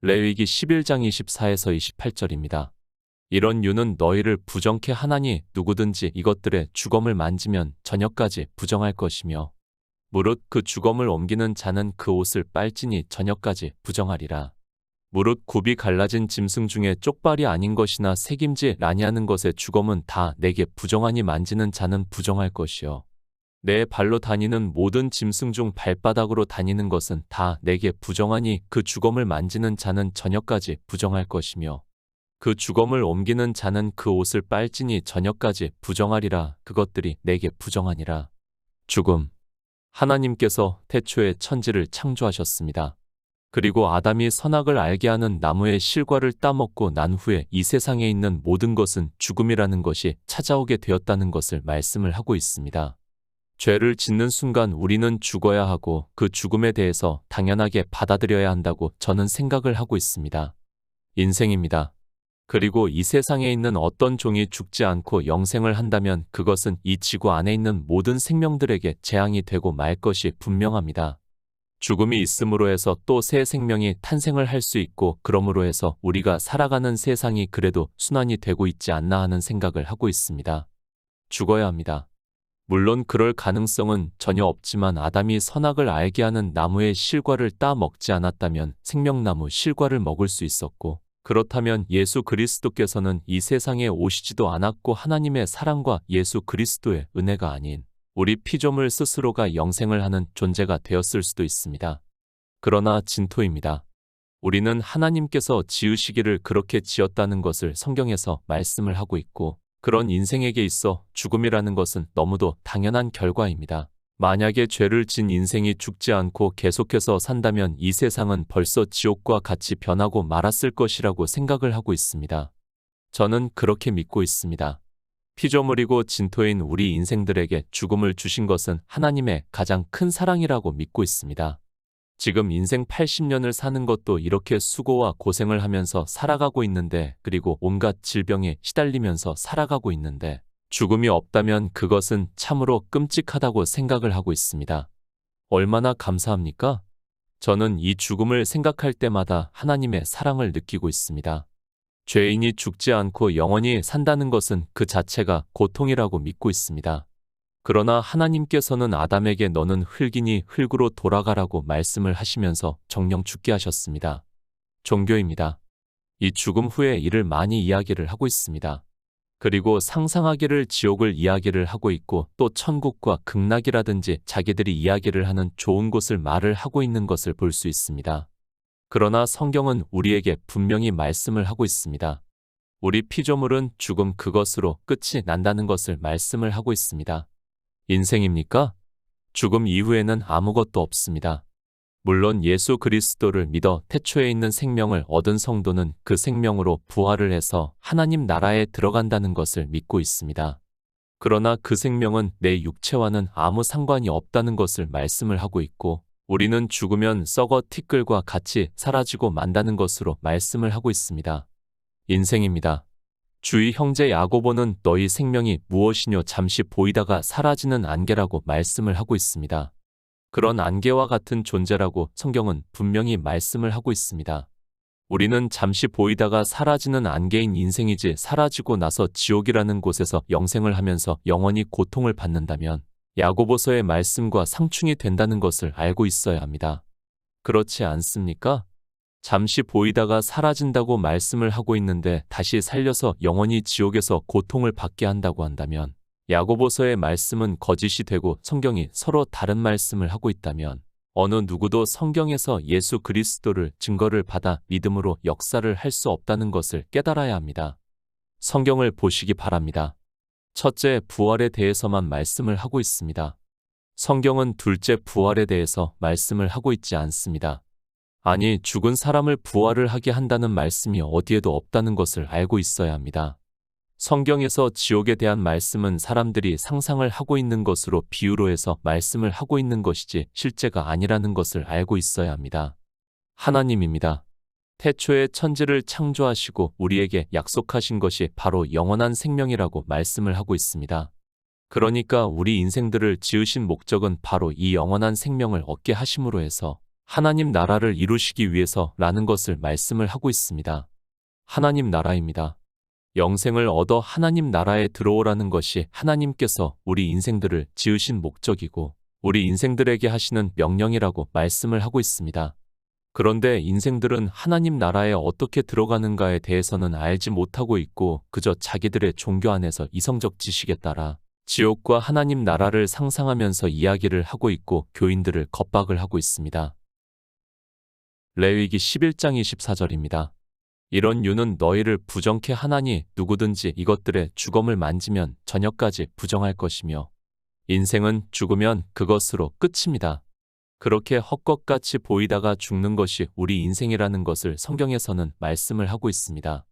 레위기 11장 24에서 28절입니다. 이런 유는 너희를 부정케 하나니 누구든지 이것들의 주검을 만지면 저녁까지 부정할 것이며 무릇 그 주검을 옮기는 자는 그 옷을 빨지니 저녁까지 부정하리라. 무릇 굽이 갈라진 짐승 중에 쪽발이 아닌 것이나 새김질 아니하는 것의 주검은 다 내게 부정하니 만지는 자는 부정할 것이요 내 발로 다니는 모든 짐승 중 발바닥으로 다니는 것은 다 내게 부정하니 그 주검을 만지는 자는 저녁까지 부정할 것이며 그 주검을 옮기는 자는 그 옷을 빨지니 저녁까지 부정하리라. 그것들이 내게 부정하니라. 죽음. 하나님께서 태초에 천지를 창조하셨습니다. 그리고 아담이 선악을 알게 하는 나무의 실과를 따먹고 난 후에 이 세상에 있는 모든 것은 죽음이라는 것이 찾아오게 되었다는 것을 말씀을 하고 있습니다. 죄를 짓는 순간 우리는 죽어야 하고 그 죽음에 대해서 당연하게 받아들여야 한다고 저는 생각을 하고 있습니다. 인생입니다. 그리고 이 세상에 있는 어떤 종이 죽지 않고 영생을 한다면 그것은 이 지구 안에 있는 모든 생명들에게 재앙이 되고 말 것이 분명합니다. 죽음이 있음으로 해서 또 새 생명이 탄생을 할 수 있고 그러므로 해서 우리가 살아가는 세상이 그래도 순환이 되고 있지 않나 하는 생각을 하고 있습니다. 죽어야 합니다. 물론 그럴 가능성은 전혀 없지만 아담이 선악을 알게 하는 나무의 실과를 따 먹지 않았다면 생명나무 실과를 먹을 수 있었고 그렇다면 예수 그리스도께서는 이 세상에 오시지도 않았고 하나님의 사랑과 예수 그리스도의 은혜가 아닌 우리 피조물 스스로가 영생을 하는 존재가 되었을 수도 있습니다. 그러나 진토입니다. 우리는 하나님께서 지으시기를 그렇게 지었다는 것을 성경에서 말씀을 하고 있고 그런 인생에게 있어 죽음이라는 것은 너무도 당연한 결과입니다. 만약에 죄를 진 인생이 죽지 않고 계속해서 산다면 이 세상은 벌써 지옥과 같이 변하고 말았을 것이라고 생각을 하고 있습니다. 저는 그렇게 믿고 있습니다. 피조물이고 진토인 우리 인생들에게 죽음을 주신 것은 하나님의 가장 큰 사랑이라고 믿고 있습니다. 지금 인생 80년을 사는 것도 이렇게 수고와 고생을 하면서 살아가고 있는데 그리고 온갖 질병에 시달리면서 살아가고 있는데 죽음이 없다면 그것은 참으로 끔찍하다고 생각을 하고 있습니다. 얼마나 감사합니까? 저는 이 죽음을 생각할 때마다 하나님의 사랑을 느끼고 있습니다. 죄인이 죽지 않고 영원히 산다는 것은 그 자체가 고통이라고 믿고 있습니다. 그러나 하나님께서는 아담에게 너는 흙이니 흙으로 돌아가라고 말씀을 하시면서 정령 죽게 하셨습니다. 종교입니다. 이 죽음 후에 이를 많이 이야기를 하고 있습니다. 그리고 상상하기를 지옥을 이야기를 하고 있고 또 천국과 극락이라든지 자기들이 이야기를 하는 좋은 곳을 말을 하고 있는 것을 볼 수 있습니다. 그러나 성경은 우리에게 분명히 말씀을 하고 있습니다. 우리 피조물은 죽음 그것으로 끝이 난다는 것을 말씀을 하고 있습니다. 인생입니까? 죽음 이후에는 아무것도 없습니다. 물론 예수 그리스도를 믿어 태초에 있는 생명을 얻은 성도는 그 생명으로 부활을 해서 하나님 나라에 들어간다는 것을 믿고 있습니다. 그러나 그 생명은 내 육체와는 아무 상관이 없다는 것을 말씀을 하고 있고 우리는 죽으면 썩어 티끌과 같이 사라지고 만다는 것으로 말씀을 하고 있습니다. 인생입니다. 주의 형제 야고보는 너희 생명이 무엇이뇨 잠시 보이다가 사라지는 안개라고 말씀을 하고 있습니다. 그런 안개와 같은 존재라고 성경은 분명히 말씀을 하고 있습니다. 우리는 잠시 보이다가 사라지는 안개인 인생이지 사라지고 나서 지옥이라는 곳에서 영생을 하면서 영원히 고통을 받는다면 야고보서의 말씀과 상충이 된다는 것을 알고 있어야 합니다. 그렇지 않습니까? 잠시 보이다가 사라진다고 말씀을 하고 있는데 다시 살려서 영원히 지옥에서 고통을 받게 한다고 한다면 야고보서의 말씀은 거짓이 되고 성경이 서로 다른 말씀을 하고 있다면 어느 누구도 성경에서 예수 그리스도를 증거를 받아 믿음으로 역사를 할 수 없다는 것을 깨달아야 합니다. 성경을 보시기 바랍니다. 첫째, 부활에 대해서만 말씀을 하고 있습니다. 성경은 둘째, 부활에 대해서 말씀을 하고 있지 않습니다. 아니, 죽은 사람을 부활을 하게 한다는 말씀이 어디에도 없다는 것을 알고 있어야 합니다. 성경에서 지옥에 대한 말씀은 사람들이 상상을 하고 있는 것으로 비유로 해서 말씀을 하고 있는 것이지 실제가 아니라는 것을 알고 있어야 합니다. 하나님입니다. 태초에 천지를 창조하시고 우리에게 약속하신 것이 바로 영원한 생명이라고 말씀을 하고 있습니다. 그러니까 우리 인생들을 지으신 목적은 바로 이 영원한 생명을 얻게 하심으로 해서 하나님 나라를 이루시기 위해서라는 것을 말씀을 하고 있습니다. 하나님 나라입니다. 영생을 얻어 하나님 나라에 들어오라는 것이 하나님께서 우리 인생들을 지으신 목적이고 우리 인생들에게 하시는 명령이라고 말씀을 하고 있습니다. 그런데 인생들은 하나님 나라에 어떻게 들어가는가에 대해서는 알지 못하고 있고 그저 자기들의 종교 안에서 이성적 지식에 따라 지옥과 하나님 나라를 상상하면서 이야기를 하고 있고 교인들을 겁박을 하고 있습니다. 레위기 11장 24절입니다. 이런 유는 너희를 부정케 하나니 누구든지 이것들의 주검을 만지면 저녁까지 부정할 것이며 인생은 죽으면 그것으로 끝입니다. 그렇게 헛것같이 보이다가 죽는 것이 우리 인생이라는 것을 성경에서는 말씀을 하고 있습니다.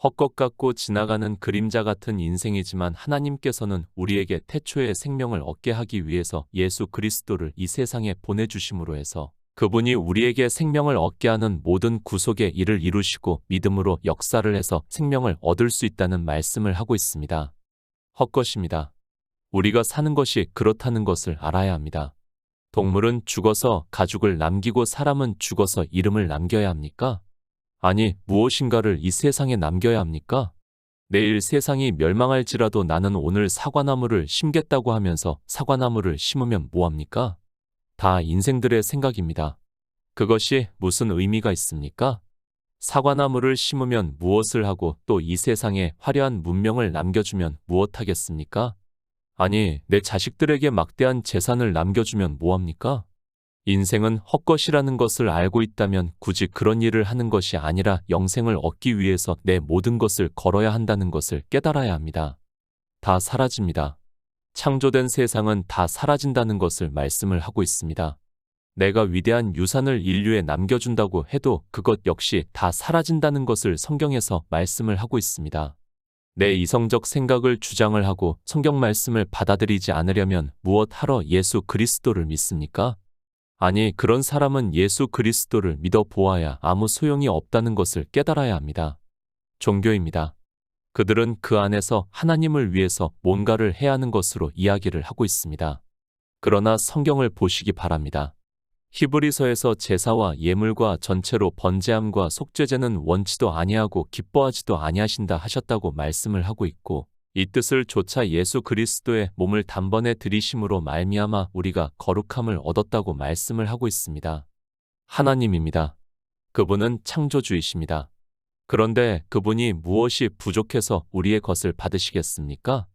헛것 같고 지나가는 그림자 같은 인생이지만 하나님께서는 우리에게 태초의 생명을 얻게 하기 위해서 예수 그리스도를 이 세상에 보내주심으로 해서 그분이 우리에게 생명을 얻게 하는 모든 구속의 일을 이루시고 믿음으로 역사를 해서 생명을 얻을 수 있다는 말씀을 하고 있습니다. 헛것입니다. 우리가 사는 것이 그렇다는 것을 알아야 합니다. 동물은 죽어서 가죽을 남기고 사람은 죽어서 이름을 남겨야 합니까? 아니, 무엇인가를 이 세상에 남겨야 합니까? 내일 세상이 멸망할지라도 나는 오늘 사과나무를 심겠다고 하면서 사과나무를 심으면 뭐합니까? 다 인생들의 생각입니다. 그것이 무슨 의미가 있습니까? 사과나무를 심으면 무엇을 하고 또 이 세상에 화려한 문명을 남겨주면 무엇하겠습니까? 아니, 내 자식들에게 막대한 재산을 남겨주면 뭐합니까? 인생은 헛것이라는 것을 알고 있다면 굳이 그런 일을 하는 것이 아니라 영생을 얻기 위해서 내 모든 것을 걸어야 한다는 것을 깨달아야 합니다. 다 사라집니다. 창조된 세상은 다 사라진다는 것을 말씀을 하고 있습니다. 내가 위대한 유산을 인류에 남겨준다고 해도 그것 역시 다 사라진다는 것을 성경에서 말씀을 하고 있습니다. 내 이성적 생각을 주장을 하고 성경 말씀을 받아들이지 않으려면 무엇하러 예수 그리스도를 믿습니까? 아니, 그런 사람은 예수 그리스도를 믿어 보아야 아무 소용이 없다는 것을 깨달아야 합니다. 종교입니다. 그들은 그 안에서 하나님을 위해서 뭔가를 해야 하는 것으로 이야기를 하고 있습니다. 그러나 성경을 보시기 바랍니다. 히브리서에서 제사와 예물과 전체로 번제함과 속죄제는 원치도 아니하고 기뻐하지도 아니하신다 하셨다고 말씀을 하고 있고 이 뜻을 조차 예수 그리스도의 몸을 단번에 들이심으로 말미암아 우리가 거룩함을 얻었다고 말씀을 하고 있습니다. 하나님입니다. 그분은 창조주이십니다. 그런데 그분이 무엇이 부족해서 우리의 것을 받으시겠습니까?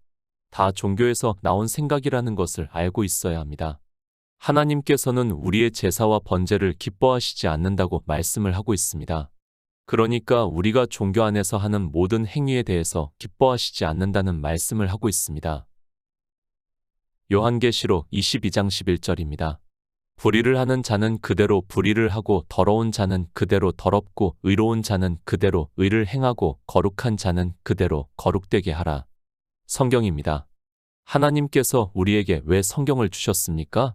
다 종교에서 나온 생각이라는 것을 알고 있어야 합니다. 하나님께서는 우리의 제사와 번제를 기뻐하시지 않는다고 말씀을 하고 있습니다. 그러니까 우리가 종교 안에서 하는 모든 행위에 대해서 기뻐하시지 않는다는 말씀을 하고 있습니다. 요한계시록 22장 11절입니다. 불의를 하는 자는 그대로 불의를 하고 더러운 자는 그대로 더럽고 의로운 자는 그대로 의를 행하고 거룩한 자는 그대로 거룩되게 하라. 성경입니다. 하나님께서 우리에게 왜 성경을 주셨습니까?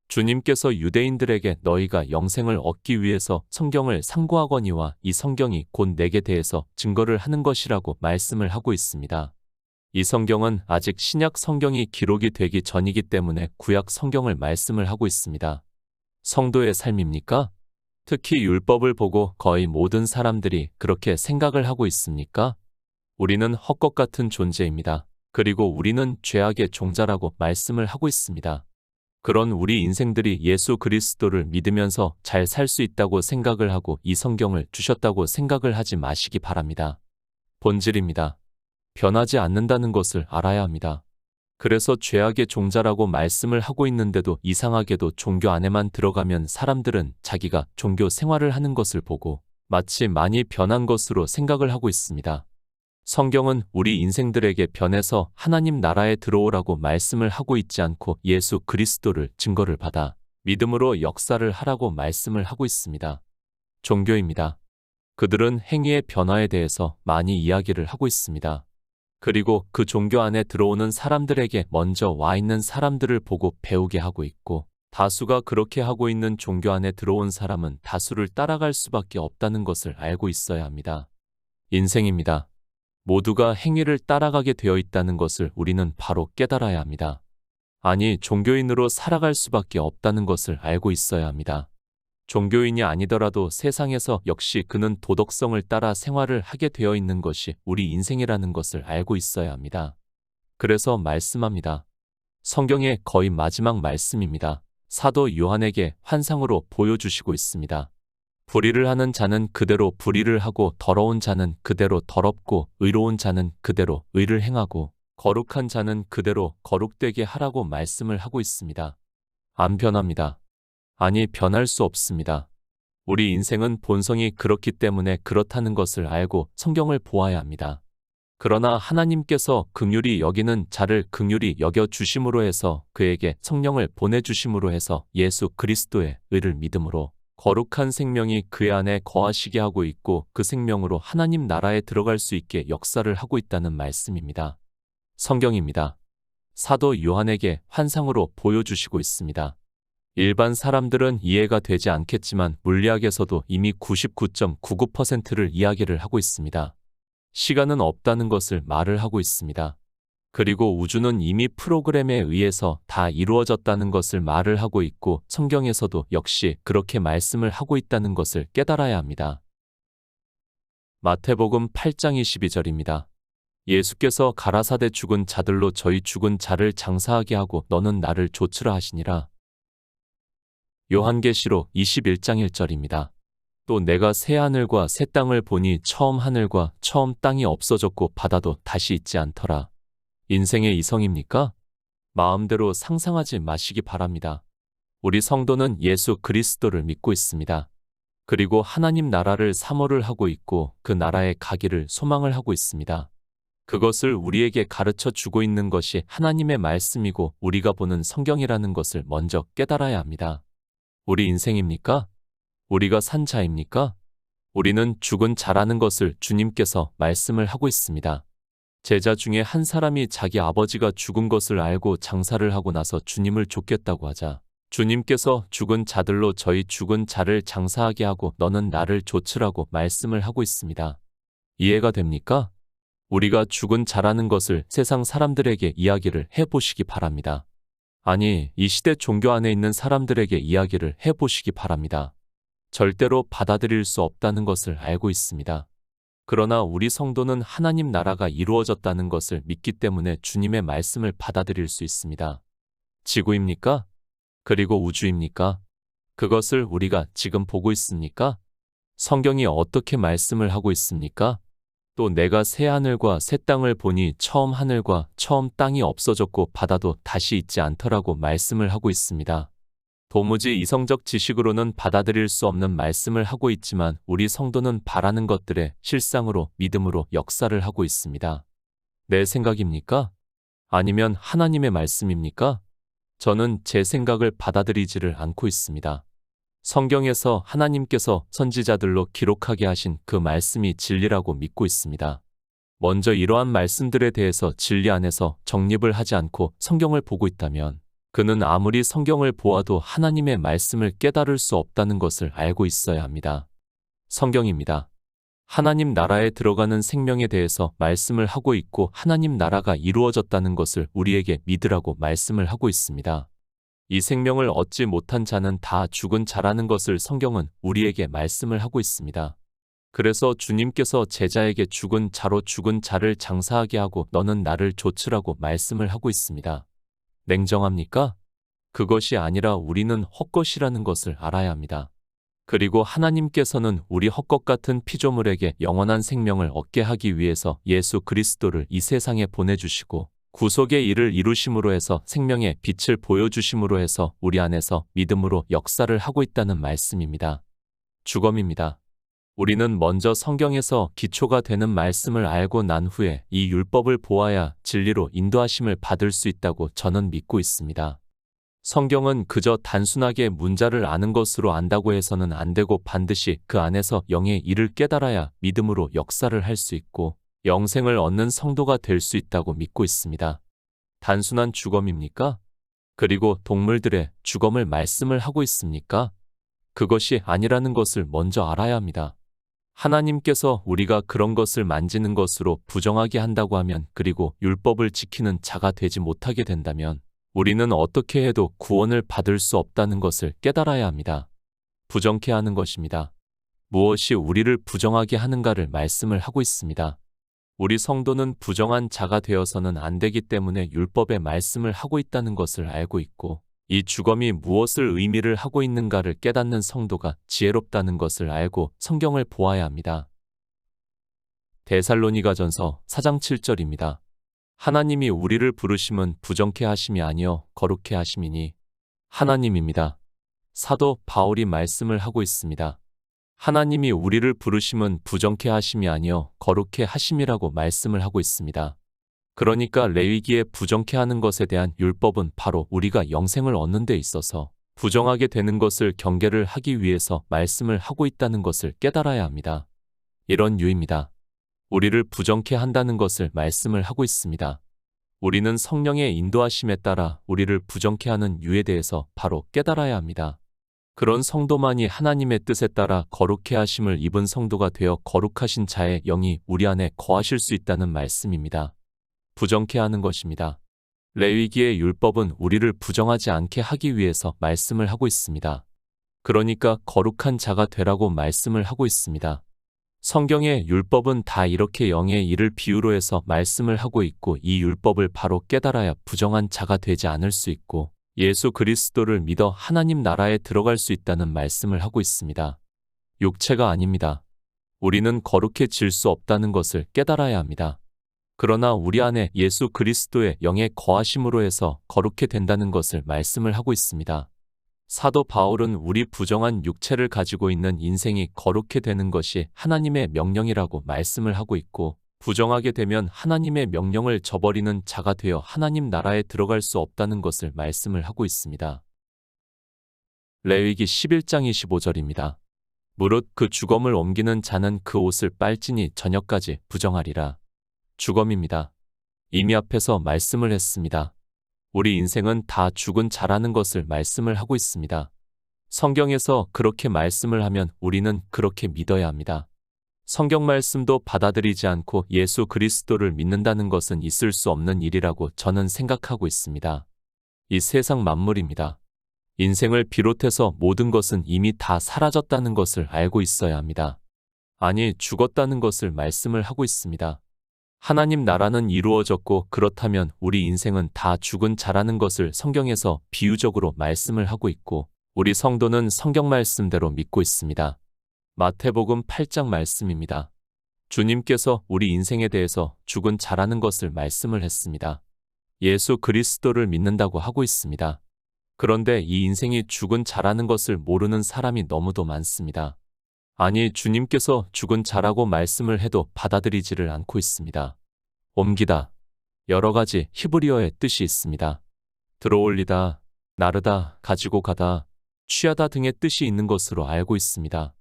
주님께서 유대인들에게 너희가 영생을 얻기 위해서 성경을 상고하거니와 이 성경이 곧 내게 대해서 증거를 하는 것이라고 말씀을 하고 있습니다. 이 성경은 아직 신약 성경이 기록이 되기 전이기 때문에 구약 성경을 말씀을 하고 있습니다. 성도의 삶입니까? 특히 율법을 보고 거의 모든 사람들이 그렇게 생각을 하고 있습니까? 우리는 헛것 같은 존재입니다. 그리고 우리는 죄악의 종자라고 말씀을 하고 있습니다. 그런 우리 인생들이 예수 그리스도를 믿으면서 잘 살 수 있다고 생각을 하고 이 성경을 주셨다고 생각을 하지 마시기 바랍니다. 본질입니다. 변하지 않는다는 것을 알아야 합니다. 그래서 죄악의 종자라고 말씀을 하고 있는데도 이상하게도 종교 안에만 들어가면 사람들은 자기가 종교 생활을 하는 것을 보고 마치 많이 변한 것으로 생각을 하고 있습니다. 성경은 우리 인생들에게 변해서 하나님 나라에 들어오라고 말씀을 하고 있지 않고 예수 그리스도를 증거를 받아 믿음으로 역사를 하라고 말씀을 하고 있습니다. 종교입니다. 그들은 행위의 변화에 대해서 많이 이야기를 하고 있습니다. 그리고 그 종교 안에 들어오는 사람들에게 먼저 와 있는 사람들을 보고 배우게 하고 있고 다수가 그렇게 하고 있는 종교 안에 들어온 사람은 다수를 따라갈 수밖에 없다는 것을 알고 있어야 합니다. 인생입니다. 모두가 행위를 따라가게 되어 있다는 것을 우리는 바로 깨달아야 합니다. 아니, 종교인으로 살아갈 수밖에 없다는 것을 알고 있어야 합니다. 종교인이 아니더라도 세상에서 역시 그는 도덕성을 따라 생활을 하게 되어 있는 것이 우리 인생이라는 것을 알고 있어야 합니다. 그래서 말씀합니다. 성경의 거의 마지막 말씀입니다. 사도 요한에게 환상으로 보여주시고 있습니다. 불의를 하는 자는 그대로 불의를 하고 더러운 자는 그대로 더럽고 의로운 자는 그대로 의를 행하고 거룩한 자는 그대로 거룩되게 하라고 말씀을 하고 있습니다. 안 변합니다. 아니, 변할 수 없습니다. 우리 인생은 본성이 그렇기 때문에 그렇다는 것을 알고 성경을 보아야 합니다. 그러나 하나님께서 긍휼히 여기는 자를 긍휼히 여겨 주심으로 해서 그에게 성령을 보내주심으로 해서 예수 그리스도의 의를 믿음으로 거룩한 생명이 그의 안에 거하시게 하고 있고 그 생명으로 하나님 나라에 들어갈 수 있게 역사를 하고 있다는 말씀입니다. 성경입니다. 사도 요한에게 환상으로 보여주시고 있습니다. 일반 사람들은 이해가 되지 않겠지만 물리학에서도 이미 99.99%를 이야기를 하고 있습니다. 시간은 없다는 것을 말을 하고 있습니다. 그리고 우주는 이미 프로그램에 의해서 다 이루어졌다는 것을 말을 하고 있고 성경에서도 역시 그렇게 말씀을 하고 있다는 것을 깨달아야 합니다. 마태복음 8장 22절입니다. 예수께서 가라사대 죽은 자들로 저희 죽은 자를 장사하게 하고 너는 나를 좇으라 하시니라. 요한계시록 21장 1절입니다. 또 내가 새 하늘과 새 땅을 보니 처음 하늘과 처음 땅이 없어졌고 바다도 다시 있지 않더라. 인생의 이성입니까? 마음대로 상상하지 마시기 바랍니다. 우리 성도는 예수 그리스도를 믿고 있습니다. 그리고 하나님 나라를 사모를 하고 있고 그 나라에 가기를 소망을 하고 있습니다. 그것을 우리에게 가르쳐 주고 있는 것이 하나님의 말씀이고 우리가 보는 성경이라는 것을 먼저 깨달아야 합니다. 우리 인생입니까? 우리가 산 자입니까? 우리는 죽은 자라는 것을 주님께서 말씀을 하고 있습니다. 제자 중에 한 사람이 자기 아버지가 죽은 것을 알고 장사를 하고 나서 주님을 좇겠다고 하자 주님께서 죽은 자들로 저희 죽은 자를 장사하게 하고 너는 나를 좇으라고 말씀을 하고 있습니다. 이해가 됩니까? 우리가 죽은 자라는 것을 세상 사람들에게 이야기를 해보시기 바랍니다. 아니, 이 시대 종교 안에 있는 사람들에게 이야기를 해보시기 바랍니다. 절대로 받아들일 수 없다는 것을 알고 있습니다. 그러나 우리 성도는 하나님 나라가 이루어졌다는 것을 믿기 때문에 주님의 말씀을 받아들일 수 있습니다. 지구입니까? 그리고 우주입니까? 그것을 우리가 지금 보고 있습니까? 성경이 어떻게 말씀을 하고 있습니까? 또 내가 새 하늘과 새 땅을 보니 처음 하늘과 처음 땅이 없어졌고 바다도 다시 있지 않더라고 말씀을 하고 있습니다. 도무지 이성적 지식으로는 받아들일 수 없는 말씀을 하고 있지만 우리 성도는 바라는 것들의 실상으로 믿음으로 역사를 하고 있습니다. 내 생각입니까? 아니면 하나님의 말씀입니까? 저는 제 생각을 받아들이지를 않고 있습니다. 성경에서 하나님께서 선지자들로 기록하게 하신 그 말씀이 진리라고 믿고 있습니다. 먼저 이러한 말씀들에 대해서 진리 안에서 정립을 하지 않고 성경을 보고 있다면 그는 아무리 성경을 보아도 하나님의 말씀을 깨달을 수 없다는 것을 알고 있어야 합니다. 성경입니다. 하나님 나라에 들어가는 생명에 대해서 말씀을 하고 있고 하나님 나라가 이루어졌다는 것을 우리에게 믿으라고 말씀을 하고 있습니다. 이 생명을 얻지 못한 자는 다 죽은 자라는 것을 성경은 우리에게 말씀을 하고 있습니다. 그래서 주님께서 제자에게 죽은 자로 죽은 자를 장사하게 하고 너는 나를 좇으라고 말씀을 하고 있습니다. 냉정합니까? 그것이 아니라 우리는 헛것이라는 것을 알아야 합니다. 그리고 하나님께서는 우리 헛것 같은 피조물에게 영원한 생명을 얻게 하기 위해서 예수 그리스도를 이 세상에 보내주시고 구속의 일을 이루심으로 해서 생명의 빛을 보여주심으로 해서 우리 안에서 믿음으로 역사를 하고 있다는 말씀입니다. 주검입니다. 우리는 먼저 성경에서 기초가 되는 말씀을 알고 난 후에 이 율법을 보아야 진리로 인도하심을 받을 수 있다고 저는 믿고 있습니다. 성경은 그저 단순하게 문자를 아는 것으로 안다고 해서는 안 되고 반드시 그 안에서 영의 일을 깨달아야 믿음으로 역사를 할 수 있고 영생을 얻는 성도가 될 수 있다고 믿고 있습니다. 단순한 주검입니까? 그리고 동물들의 주검을 말씀을 하고 있습니까? 그것이 아니라는 것을 먼저 알아야 합니다. 하나님께서 우리가 그런 것을 만지는 것으로 부정하게 한다고 하면 그리고 율법을 지키는 자가 되지 못하게 된다면 우리는 어떻게 해도 구원을 받을 수 없다는 것을 깨달아야 합니다. 부정케 하는 것입니다. 무엇이 우리를 부정하게 하는가를 말씀을 하고 있습니다. 우리 성도는 부정한 자가 되어서는 안 되기 때문에 율법의 말씀을 하고 있다는 것을 알고 있고, 이 주검이 무엇을 의미를 하고 있는가를 깨닫는 성도가 지혜롭다는 것을 알고 성경을 보아야 합니다. 데살로니가전서 4장 7절입니다. 하나님이 우리를 부르심은 부정케 하심이 아니요 거룩케 하심이니. 하나님입니다. 사도 바울이 말씀을 하고 있습니다. 하나님이 우리를 부르심은 부정케 하심이 아니요 거룩케 하심이라고 말씀을 하고 있습니다. 그러니까 레위기에 부정케 하는 것에 대한 율법은 바로 우리가 영생을 얻는 데 있어서 부정하게 되는 것을 경계를 하기 위해서 말씀을 하고 있다는 것을 깨달아야 합니다. 이런 유입니다. 우리를 부정케 한다는 것을 말씀을 하고 있습니다. 우리는 성령의 인도하심에 따라 우리를 부정케 하는 유에 대해서 바로 깨달아야 합니다. 그런 성도만이 하나님의 뜻에 따라 거룩케 하심을 입은 성도가 되어 거룩하신 자의 영이 우리 안에 거하실 수 있다는 말씀입니다. 부정케 하는 것입니다. 레위기의 율법은 우리를 부정하지 않게 하기 위해서 말씀을 하고 있습니다. 그러니까 거룩한 자가 되라고 말씀을 하고 있습니다. 성경의 율법은 다 이렇게 영의 일을 비유로 해서 말씀을 하고 있고, 이 율법을 바로 깨달아야 부정한 자가 되지 않을 수 있고 예수 그리스도를 믿어 하나님 나라에 들어갈 수 있다는 말씀을 하고 있습니다. 육체가 아닙니다. 우리는 거룩해질 수 없다는 것을 깨달아야 합니다. 그러나 우리 안에 예수 그리스도의 영의 거하심으로 해서 거룩해 된다는 것을 말씀을 하고 있습니다. 사도 바울은 우리 부정한 육체를 가지고 있는 인생이 거룩해 되는 것이 하나님의 명령이라고 말씀을 하고 있고, 부정하게 되면 하나님의 명령을 저버리는 자가 되어 하나님 나라에 들어갈 수 없다는 것을 말씀을 하고 있습니다. 레위기 11장 25절입니다. 무릇 그 주검을 옮기는 자는 그 옷을 빨지니 저녁까지 부정하리라. 주검입니다. 이미 앞에서 말씀을 했습니다. 우리 인생은 다 죽은 자라는 것을 말씀을 하고 있습니다. 성경에서 그렇게 말씀을 하면 우리는 그렇게 믿어야 합니다. 성경 말씀도 받아들이지 않고 예수 그리스도를 믿는다는 것은 있을 수 없는 일이라고 저는 생각하고 있습니다. 이 세상 만물입니다. 인생을 비롯해서 모든 것은 이미 다 사라졌다는 것을 알고 있어야 합니다. 아니, 죽었다는 것을 말씀을 하고 있습니다. 하나님 나라는 이루어졌고, 그렇다면 우리 인생은 다 죽은 자라는 것을 성경에서 비유적으로 말씀을 하고 있고, 우리 성도는 성경 말씀대로 믿고 있습니다. 마태복음 8장 말씀입니다. 주님께서 우리 인생에 대해서 죽은 자라는 것을 말씀을 했습니다. 예수 그리스도를 믿는다고 하고 있습니다. 그런데 이 인생이 죽은 자라는 것을 모르는 사람이 너무도 많습니다. 아니, 주님께서 죽은 자라고 말씀을 해도 받아들이지를 않고 있습니다. 옮기다, 여러 가지 히브리어의 뜻이 있습니다. 들어올리다, 나르다, 가지고 가다, 취하다 등의 뜻이 있는 것으로 알고 있습니다.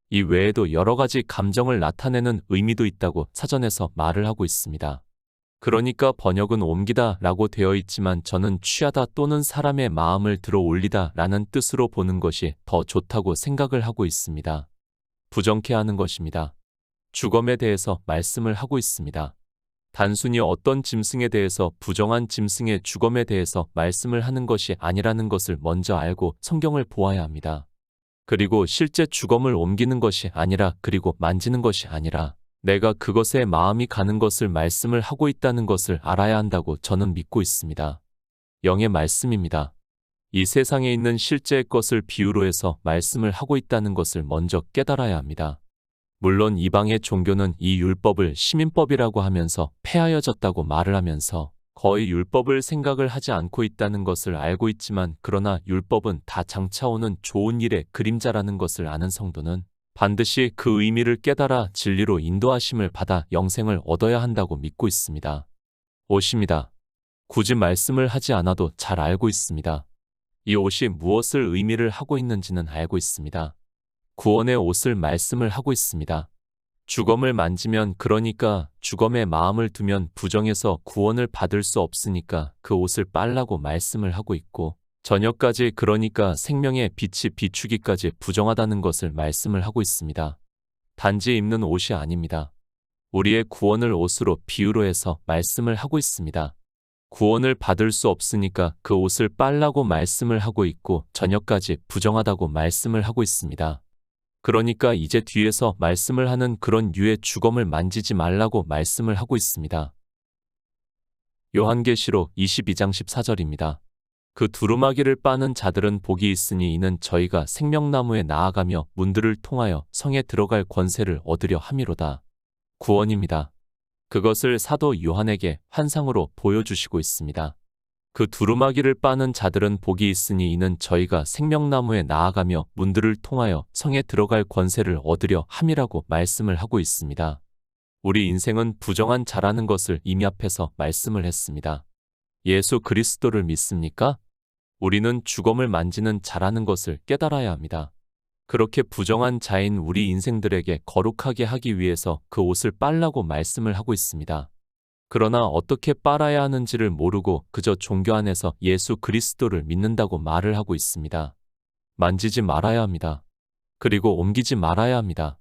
이 외에도 여러 가지 감정을 나타내는 의미도 있다고 사전에서 말을 하고 있습니다. 그러니까 번역은 옮기다 라고 되어 있지만 저는 취하다 또는 사람의 마음을 들어 올리다 라는 뜻으로 보는 것이 더 좋다고 생각을 하고 있습니다. 부정케 하는 것입니다. 주검에 대해서 말씀을 하고 있습니다. 단순히 어떤 짐승에 대해서 부정한 짐승의 주검에 대해서 말씀을 하는 것이 아니라는 것을 먼저 알고 성경을 보아야 합니다. 그리고 실제 주검을 옮기는 것이 아니라, 그리고 만지는 것이 아니라 내가 그것에 마음이 가는 것을 말씀을 하고 있다는 것을 알아야 한다고 저는 믿고 있습니다. 영의 말씀입니다. 이 세상에 있는 실제의 것을 비유로 해서 말씀을 하고 있다는 것을 먼저 깨달아야 합니다. 물론 이방의 종교는 이 율법을 시민법이라고 하면서 폐하여졌다고 말을 하면서 거의 율법을 생각을 하지 않고 있다는 것을 알고 있지만, 그러나 율법은 다 장차 오는 좋은 일의 그림자라는 것을 아는 성도는 반드시 그 의미를 깨달아 진리로 인도하심을 받아 영생을 얻어야 한다고 믿고 있습니다. 옷입니다. 굳이 말씀을 하지 않아도 잘 알고 있습니다. 이 옷이 무엇을 의미를 하고 있는지는 알고 있습니다. 구원의 옷을 말씀을 하고 있습니다. 주검을 만지면, 그러니까 주검에 마음을 두면 부정해서 구원을 받을 수 없으니까 그 옷을 빨라고 말씀을 하고 있고, 저녁까지, 그러니까 생명의 빛이 비추기까지 부정하다는 것을 말씀을 하고 있습니다. 단지 입는 옷이 아닙니다. 우리의 구원을 옷으로 비유로 해서 말씀을 하고 있습니다. 구원을 받을 수 없으니까 그 옷을 빨라고 말씀을 하고 있고 저녁까지 부정하다고 말씀을 하고 있습니다. 그러니까 이제 뒤에서 말씀을 하는 그런 유의 주검을 만지지 말라고 말씀을 하고 있습니다. 요한계시록 22장 14절입니다. 그 두루마기를 빠는 자들은 복이 있으니 이는 저희가 생명나무에 나아가며 문들을 통하여 성에 들어갈 권세를 얻으려 함이로다. 구원입니다. 그것을 사도 요한에게 환상으로 보여주시고 있습니다. 그 두루마기를 빠는 자들은 복이 있으니 이는 저희가 생명나무에 나아가며 문들을 통하여 성에 들어갈 권세를 얻으려 함이라고 말씀을 하고 있습니다. 우리 인생은 부정한 자라는 것을 이미 앞에서 말씀을 했습니다. 예수 그리스도를 믿습니까? 우리는 주검을 만지는 자라는 것을 깨달아야 합니다. 그렇게 부정한 자인 우리 인생들에게 거룩하게 하기 위해서 그 옷을 빨라고 말씀을 하고 있습니다. 그러나 어떻게 빨아야 하는지를 모르고 그저 종교 안에서 예수 그리스도를 믿는다고 말을 하고 있습니다. 만지지 말아야 합니다. 그리고 옮기지 말아야 합니다.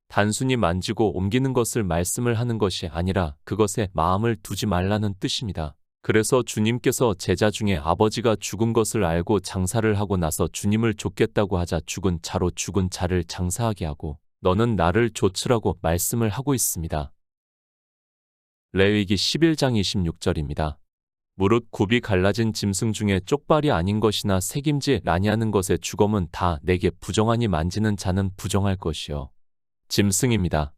단순히 만지고 옮기는 것을 말씀을 하는 것이 아니라 그것에 마음을 두지 말라는 뜻입니다. 그래서 주님께서 제자 중에 아버지가 죽은 것을 알고 장사를 하고 나서 주님을 좇겠다고 하자 죽은 자로 죽은 자를 장사하게 하고 너는 나를 좇으라고 말씀을 하고 있습니다. 레위기 11장 26절입니다. 무릇 굽이 갈라진 짐승 중에 쪽발이 아닌 것이나 새김질 아니하는 것의 주검은 다 내게 부정하니 만지는 자는 부정할 것이요. 짐승입니다.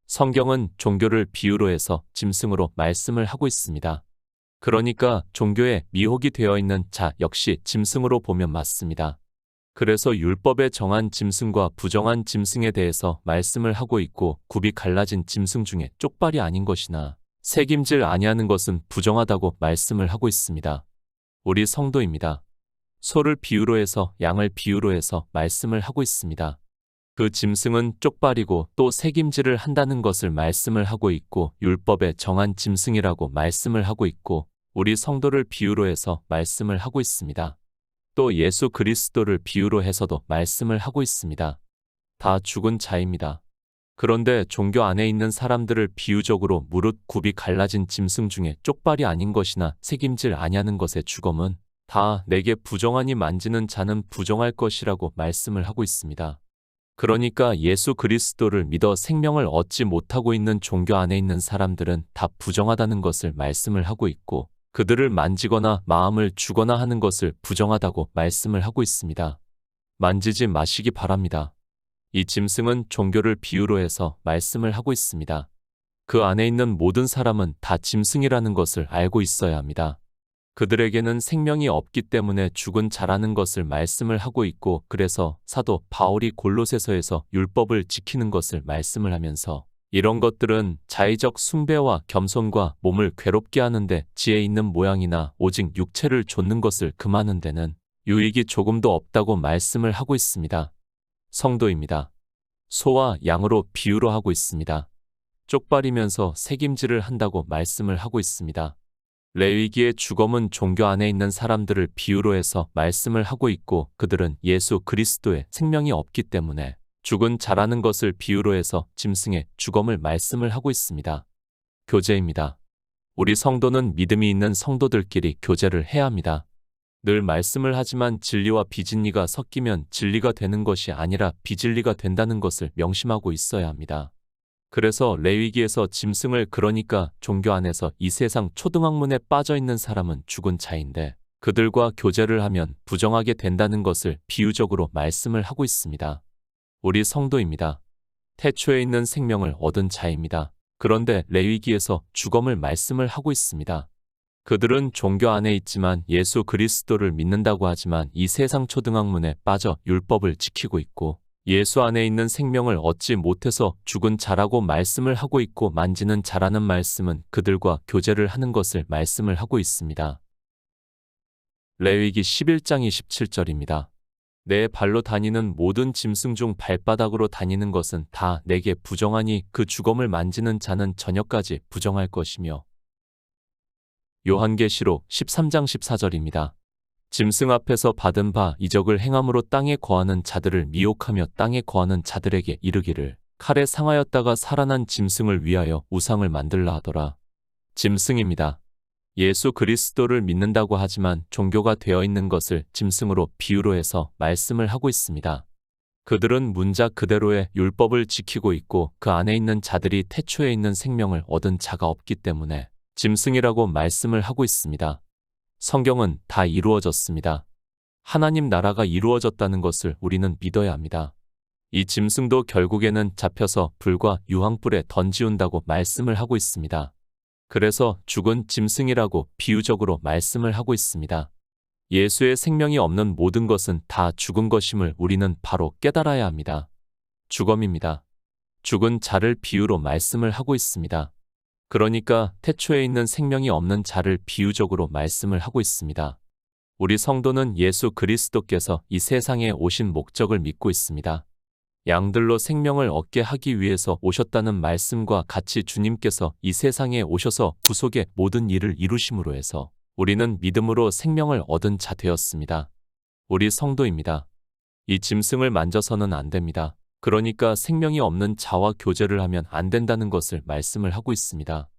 성경은 종교를 비유로 해서 짐승으로 말씀을 하고 있습니다. 그러니까 종교에 미혹이 되어 있는 자 역시 짐승으로 보면 맞습니다. 그래서 율법에 정한 짐승과 부정한 짐승에 대해서 말씀을 하고 있고 굽이 갈라진 짐승 중에 쪽발이 아닌 것이나 새김질 아니하는 것은 부정하다고 말씀을 하고 있습니다. 우리 성도입니다. 소를 비유로 해서 양을 비유로 해서 말씀을 하고 있습니다. 그 짐승은 쪽발이고 또 새김질을 한다는 것을 말씀을 하고 있고 율법에 정한 짐승이라고 말씀을 하고 있고 우리 성도를 비유로 해서 말씀을 하고 있습니다. 또 예수 그리스도를 비유로 해서도 말씀을 하고 있습니다. 다 죽은 자입니다. 그런데 종교 안에 있는 사람들을 비유적으로 무릇 굽이 갈라진 짐승 중에 쪽발이 아닌 것이나 새김질 아니하는 것의 주검은 다 내게 부정하니 만지는 자는 부정할 것이라고 말씀을 하고 있습니다. 그러니까 예수 그리스도를 믿어 생명을 얻지 못하고 있는 종교 안에 있는 사람들은 다 부정하다는 것을 말씀을 하고 있고 그들을 만지거나 마음을 주거나 하는 것을 부정하다고 말씀을 하고 있습니다. 만지지 마시기 바랍니다. 이 짐승은 종교를 비유로 해서 말씀을 하고 있습니다. 그 안에 있는 모든 사람은 다 짐승이라는 것을 알고 있어야 합니다. 그들에게는 생명이 없기 때문에 죽은 자라는 것을 말씀을 하고 있고 그래서 사도 바울이 골로새서에서 율법을 지키는 것을 말씀을 하면서 이런 것들은 자의적 숭배와 겸손과 몸을 괴롭게 하는데 지혜 있는 모양이나 오직 육체를 좇는 것을 금하는 데는 유익이 조금도 없다고 말씀을 하고 있습니다. 성도입니다. 소와 양으로 비유로 하고 있습니다. 쪽발이면서 새김질을 한다고 말씀을 하고 있습니다. 레위기의 주검은 종교 안에 있는 사람들을 비유로 해서 말씀을 하고 있고 그들은 예수 그리스도의 생명이 없기 때문에 죽은 자라는 것을 비유로 해서 짐승의 주검을 말씀을 하고 있습니다. 교제입니다. 우리 성도는 믿음이 있는 성도들끼리 교제를 해야 합니다. 늘 말씀을 하지만 진리와 비진리가 섞이면 진리가 되는 것이 아니라 비진리가 된다는 것을 명심하고 있어야 합니다. 그래서 레위기에서 짐승을 그러니까 종교 안에서 이 세상 초등학문에 빠져 있는 사람은 죽은 자인데 그들과 교제를 하면 부정하게 된다는 것을 비유적으로 말씀을 하고 있습니다. 우리 성도입니다. 태초에 있는 생명을 얻은 자입니다. 그런데 레위기에서 주검을 말씀을 하고 있습니다. 그들은 종교 안에 있지만 예수 그리스도를 믿는다고 하지만 이 세상 초등학문에 빠져 율법을 지키고 있고 예수 안에 있는 생명을 얻지 못해서 죽은 자라고 말씀을 하고 있고 만지는 자라는 말씀은 그들과 교제를 하는 것을 말씀을 하고 있습니다. 레위기 11장 27절입니다. 내 발로 다니는 모든 짐승 중 발바닥으로 다니는 것은 다 내게 부정하니 그 주검을 만지는 자는 저녁까지 부정할 것이며 요한계시록 13장 14절입니다. 짐승 앞에서 받은 바 이적을 행함으로 땅에 거하는 자들을 미혹하며 땅에 거하는 자들에게 이르기를 칼에 상하였다가 살아난 짐승을 위하여 우상을 만들라 하더라. 짐승입니다. 예수 그리스도를 믿는다고 하지만 종교가 되어 있는 것을 짐승으로 비유로 해서 말씀을 하고 있습니다. 그들은 문자 그대로의 율법을 지키고 있고 그 안에 있는 자들이 태초에 있는 생명을 얻은 자가 없기 때문에 짐승이라고 말씀을 하고 있습니다. 성경은 다 이루어졌습니다. 하나님 나라가 이루어졌다는 것을 우리는 믿어야 합니다. 이 짐승도 결국에는 잡혀서 불과 유황불에 던지운다고 말씀을 하고 있습니다. 그래서 죽은 짐승이라고 비유적으로 말씀을 하고 있습니다. 예수의 생명이 없는 모든 것은 다 죽은 것임을 우리는 바로 깨달아야 합니다. 죽음입니다. 죽은 자를 비유로 말씀을 하고 있습니다. 그러니까 태초에 있는 생명이 없는 자를 비유적으로 말씀을 하고 있습니다. 우리 성도는 예수 그리스도께서 이 세상에 오신 목적을 믿고 있습니다. 양들로 생명을 얻게 하기 위해서 오셨다는 말씀과 같이 주님께서 이 세상에 오셔서 구속의 모든 일을 이루심으로 해서 우리는 믿음으로 생명을 얻은 자 되었습니다. 우리 성도입니다. 이 짐승을 만져서는 안 됩니다. 그러니까 생명이 없는 자와 교제를 하면 안 된다는 것을 말씀을 하고 있습니다.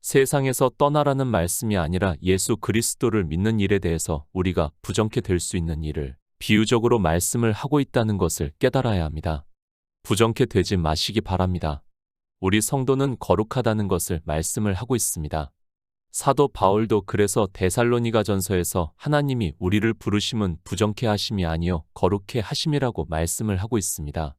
세상에서 떠나라는 말씀이 아니라 예수 그리스도를 믿는 일에 대해서 우리가 부정케 될 수 있는 일을 비유적으로 말씀을 하고 있다는 것을 깨달아야 합니다. 부정케 되지 마시기 바랍니다. 우리 성도는 거룩하다는 것을 말씀을 하고 있습니다. 사도 바울도 그래서 데살로니가전서에서 하나님이 우리를 부르심은 부정케 하심이 아니요 거룩케 하심이라고 말씀을 하고 있습니다.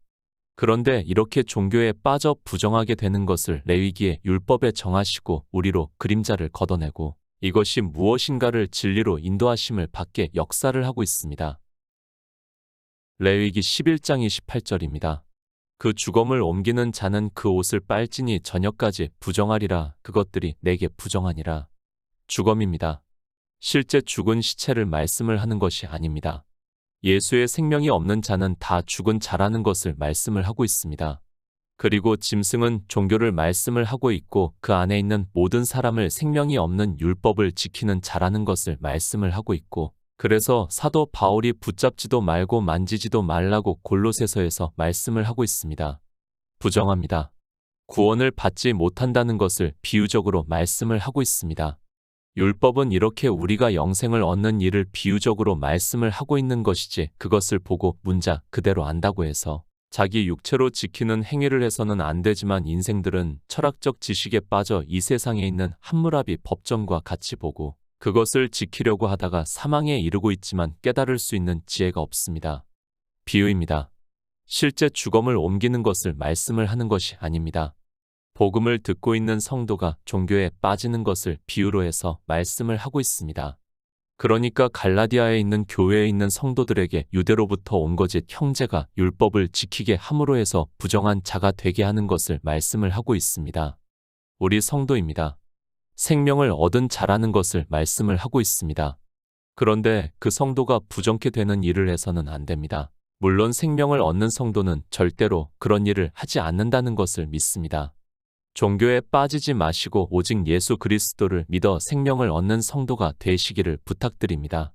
그런데 이렇게 종교에 빠져 부정하게 되는 것을 레위기의 율법에 정하시고 우리로 그림자를 걷어내고 이것이 무엇인가를 진리로 인도하심을 받게 역사를 하고 있습니다. 레위기 11장 28절입니다. 그 죽음을 옮기는 자는 그 옷을 빨지니 저녁까지 부정하리라. 그것들이 내게 부정하니라. 죽음입니다. 실제 죽은 시체를 말씀을 하는 것이 아닙니다. 예수의 생명이 없는 자는 다 죽은 자라는 것을 말씀을 하고 있습니다. 그리고 짐승은 종교를 말씀을 하고 있고 그 안에 있는 모든 사람을 생명이 없는 율법을 지키는 자라는 것을 말씀을 하고 있고 그래서 사도 바울이 붙잡지도 말고 만지지도 말라고 골로새서에서 말씀을 하고 있습니다. 부정합니다. 구원을 받지 못한다는 것을 비유적으로 말씀을 하고 있습니다. 율법은 이렇게 우리가 영생을 얻는 일을 비유적으로 말씀을 하고 있는 것이지 그것을 보고 문자 그대로 안다고 해서 자기 육체로 지키는 행위를 해서는 안 되지만 인생들은 철학적 지식에 빠져 이 세상에 있는 한무라비 법정과 같이 보고 그것을 지키려고 하다가 사망에 이르고 있지만 깨달을 수 있는 지혜가 없습니다. 비유입니다. 실제 죽음을 옮기는 것을 말씀을 하는 것이 아닙니다. 복음을 듣고 있는 성도가 종교에 빠지는 것을 비유로 해서 말씀을 하고 있습니다. 그러니까 갈라디아에 있는 교회에 있는 성도들에게 유대로부터 온 거짓 형제가 율법을 지키게 함으로 해서 부정한 자가 되게 하는 것을 말씀을 하고 있습니다. 우리 성도입니다. 생명을 얻은 자라는 것을 말씀을 하고 있습니다. 그런데 그 성도가 부정케 되는 일을 해서는 안 됩니다. 물론 생명을 얻는 성도는 절대로 그런 일을 하지 않는다는 것을 믿습니다. 종교에 빠지지 마시고 오직 예수 그리스도를 믿어 생명을 얻는 성도가 되시기를 부탁드립니다.